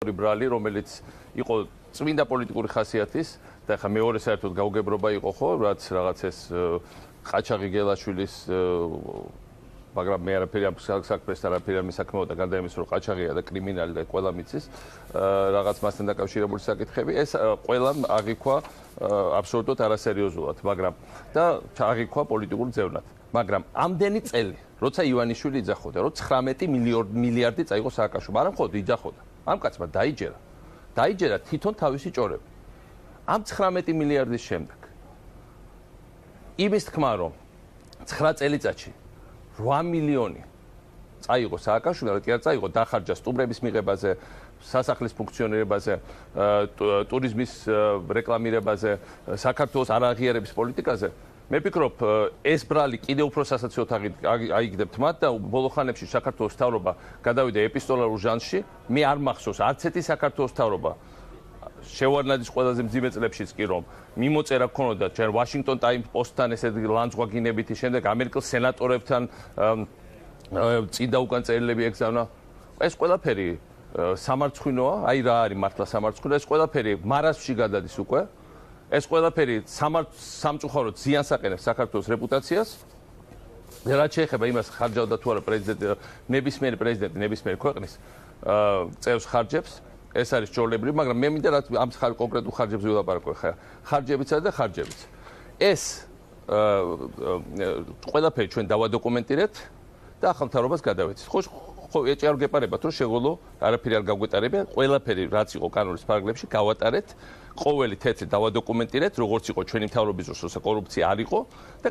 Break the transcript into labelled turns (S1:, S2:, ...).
S1: ბრალი, რომელიც იყო წმინდა პოლიტიკური ხასიათის და ხა მეორე საერთოდ გაუგებრობა იყო ხო, რაც რაღაც ეს ყაჩაღი გელაშვილის მაგრამ მე არაფერი ამ საქმეს არაფერი არ მისაქმეო და გარდა იმის რომ ყაჩაღია და კრიმინალი და ყველა მიცის რაღაც მასთან დაკავშირებული საკითხები ეს ყველა აღიქვა აბსოლუტურად არასერიოზულად მაგრამ და აღიქვა პოლიტიკურ ძევნად მაგრამ ამდენი წელი როცა ივანიშვილი იძახოდა რომ 19 მილიარდი წაიღო სააკაშვილმა არა მხოლოდ იძახოდა ამ კაცმა დაიჯერა თვითონ თავისი ჭორები ამ 19 მილიარდის შემდეგ იმის თქმა რომ 9 წელიწადში 8 მილიონი წაიღო სააკაშვილი, კი არ წაიღო დახარჯა სტუმრების მიღებაზე, სასახლის ფუნქციონირებაზე, ტურიზმის რეკლამირებაზე, საქართველოს არაღიარების პოლიტიკაზე. მე ვფიქრობ, ეს ბრალი კიდევ უფრო სასაცილოდ აიგდებთ მათ და ბოლო ხანებში საქართველოს მთავრობა გადავიდა ეპისტოლარულ ჟანრში. მე არ მახსოვს არც ერთი საქართველოს მთავრობა შევარდნაძის ყველაზე მძიმე წლებშიც კი რომ მიმოწერა ქონოდა ჩვენ ვაშინგტონ ტაიმს პოსტთან ესეთი ლანძღვა გინებითი შემდეგ ამერიკელ სენატორებთან წინდა უკან წერილები ეგზავნა ეს ყველაფერი სამარცხვინოა აი რა არის მართლა სამარცხვინო ეს ყველაფერი მარასში გადადის უკვე ეს ყველაფერი სამწუხაროდ ზიანს აყენებს საქართველოს რეპუტაციას რაც შეეხება იმას ხარჯავდა თუ არა პრეზიდენტი ნებისმიერი პრეზიდენტი ნებისმიერი ქვეყნის წევს ხარჯებს ეს არის ჯოლებრივი, მაგრამ მე მინდა რაც ამ კონკრეტულ ხარჯებზე ვილაპარაკო ხა. ხარჯებიცა და ხარჯებიც. ეს ყველაფერი ჩვენ დავადოკუმენტირეთ და ახალ მთავრობას გადავეცით. ხო, ეჭი არ გეპარებათ, რომ შეღოლო არაფერი არ გავგვეტარებია, ყველაფერი რაც იყო კანონის პარაგრაფებში გავატარეთ, ყოველი თეთრი დავადოკუმენტირეთ, როგორც იყო ჩვენი მთავრობის დროს, როცა კორუფცია არ იყო და